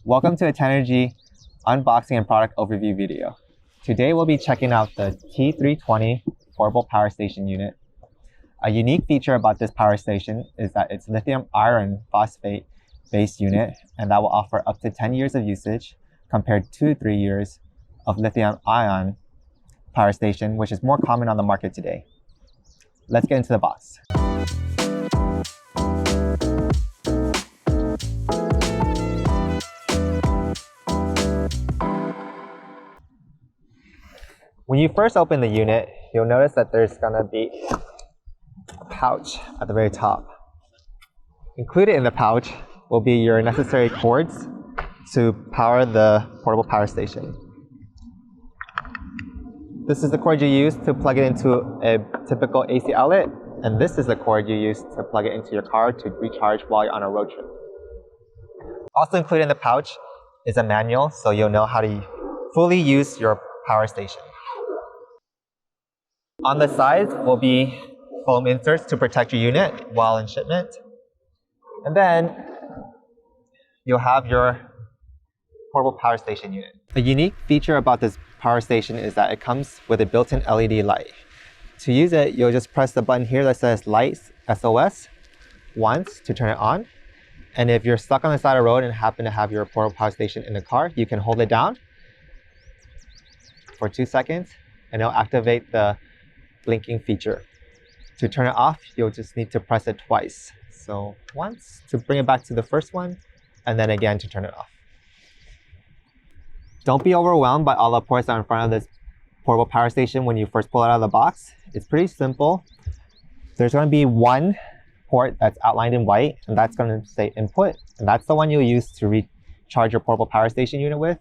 Welcome to a Tenergy unboxing and product overview video. Today we'll be checking out the T320 portable power station unit. A unique feature about this power station is that it's lithium iron phosphate based unit, and that will offer up to 10 years of usage compared to 3 years of lithium ion power station, which is more common on the market today. Let's get into the box. When you first open the unit, you'll notice that there's gonna be a pouch at the very top. Included in the pouch will be your necessary cords to power the portable power station. This is the cord you use to plug it into a typical AC outlet, and this is the cord you use to plug it into your car to recharge while you're on a road trip. Also included in the pouch is a manual, so you'll know how to fully use your power station. On the sides will be foam inserts to protect your unit while in shipment. And then you'll have your portable power station unit. A unique feature about this power station is that it comes with a built-in LED light. To use it, you'll just press the button here that says Lights SOS once to turn it on. And if you're stuck on the side of the road and happen to have your portable power station in the car, you can hold it down for 2 seconds and it'll activate the blinking feature. To turn it off, you'll just need to press it twice. So once to bring it back to the first one, and then again to turn it off. Don't be overwhelmed by all the ports that are in front of this portable power station when you first pull it out of the box. It's pretty simple. There's going to be one port that's outlined in white, and that's going to say input, and that's the one you'll use to recharge your portable power station unit with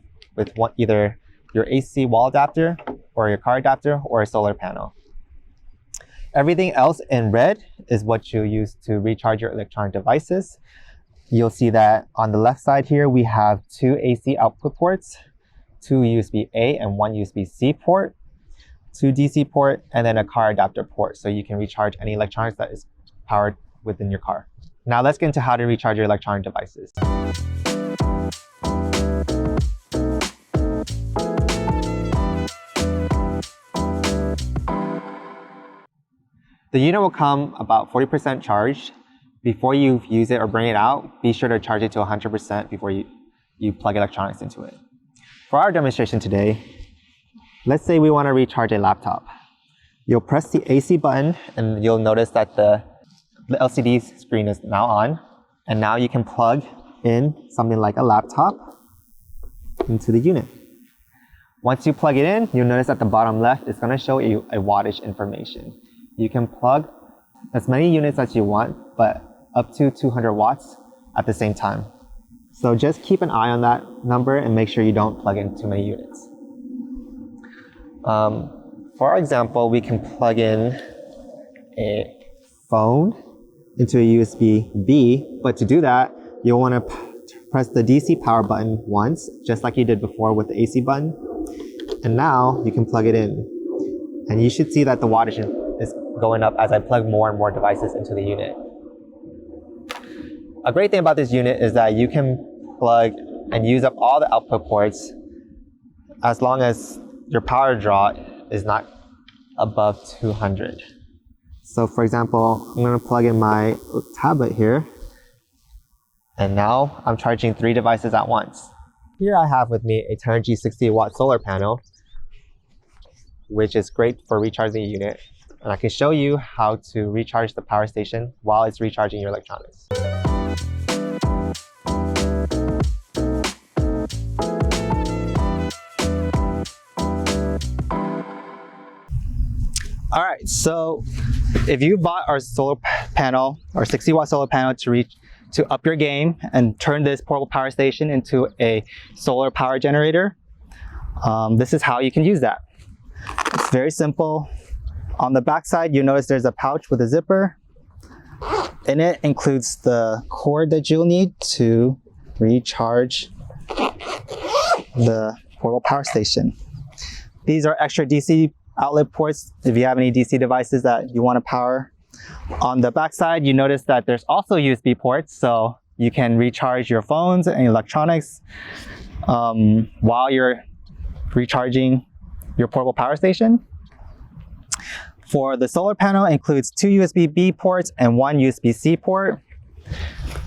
either your AC wall adapter or your car adapter or a solar panel. Everything else in red is what you'll use to recharge your electronic devices. You'll see that on the left side here, we have 2 AC output ports, 2 USB-A and 1 USB-C port, 2 DC port, and then a car adapter port, so you can recharge any electronics that is powered within your car. Now let's get into how to recharge your electronic devices. The unit will come about 40% charged. Before you use it or bring it out, be sure to charge it to 100% before you plug electronics into it. For our demonstration today, let's say we want to recharge a laptop. You'll press the AC button and you'll notice that the LCD screen is now on, and now you can plug in something like a laptop into the unit. Once you plug it in, you'll notice at the bottom left, it's going to show you a wattage information. You can plug as many units as you want, but up to 200 watts at the same time. So just keep an eye on that number and make sure you don't plug in too many units. For example, we can plug in a phone into a USB-B, but to do that, you'll want to press the DC power button once, just like you did before with the AC button. And now you can plug it in. And you should see that the wattage is going up as I plug more and more devices into the unit. A great thing about this unit is that you can plug and use up all the output ports as long as your power draw is not above 200. So for example, I'm going to plug in my tablet here, and now I'm charging 3 devices at once. Here I have with me a Tenergy 60-watt solar panel, which is great for recharging the unit. And I can show you how to recharge the power station while it's recharging your electronics. All right, so if you bought our solar panel, our 60-watt solar panel to up your game and turn this portable power station into a solar power generator, this is how you can use that. It's very simple. On the back side, you notice there's a pouch with a zipper. In it includes the cord that you'll need to recharge the portable power station. These are extra DC outlet ports if you have any DC devices that you want to power. On the back side, you notice that there's also USB ports, so You can recharge your phones and electronics while you're recharging your portable power station. For the solar panel, it includes 2 USB-B ports and 1 USB-C port.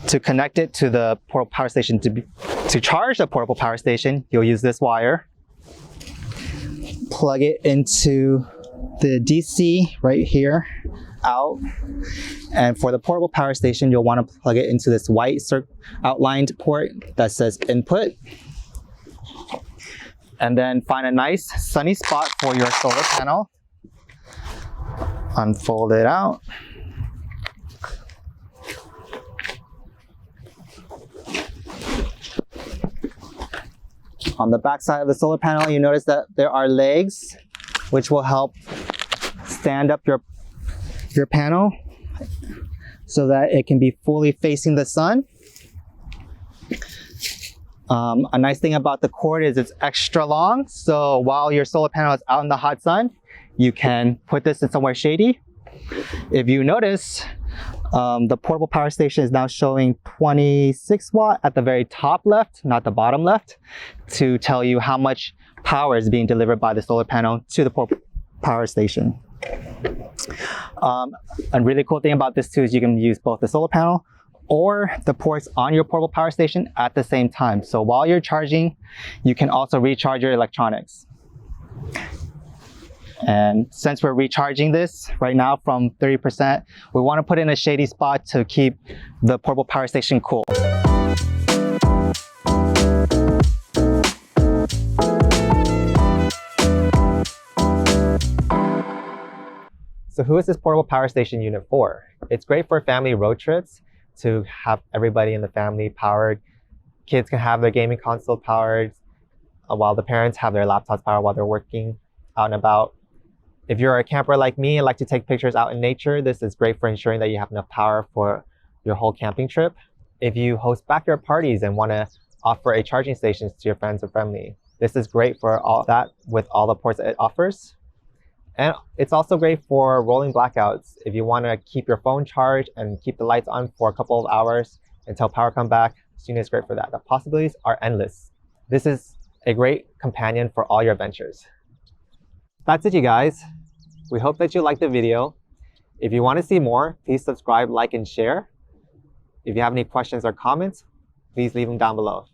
To connect it to the portable power station, to charge the portable power station, you'll use this wire. Plug it into the DC right here, out. And for the portable power station, you'll want to plug it into this white outlined port that says input. And then find a nice sunny spot for your solar panel. Unfold it out. On the back side of the solar panel, you notice that there are legs, which will help stand up your panel so that it can be fully facing the sun. A nice thing about the cord is it's extra long, so while your solar panel is out in the hot sun, you can put this in somewhere shady. If you notice, the portable power station is now showing 26 watt at the very top left, not the bottom left, to tell you how much power is being delivered by the solar panel to the portable power station. A really cool thing about this too is you can use both the solar panel or the ports on your portable power station at the same time. So while you're charging, you can also recharge your electronics. And since we're recharging this right now from 30%, we want to put it in a shady spot to keep the portable power station cool. So who is this portable power station unit for? It's great for family road trips to have everybody in the family powered. Kids can have their gaming console powered while the parents have their laptops powered while they're working out and about. If you're a camper like me and like to take pictures out in nature, this is great for ensuring that you have enough power for your whole camping trip. If you host backyard parties and want to offer a charging station to your friends or family, this is great for all that with all the ports that it offers. And it's also great for rolling blackouts. If you want to keep your phone charged and keep the lights on for a couple of hours until power comes back, this unit is great for that. The possibilities are endless. This is a great companion for all your adventures. That's it, you guys. We hope that you liked the video. If you want to see more, please subscribe, like, and share. If you have any questions or comments, please leave them down below.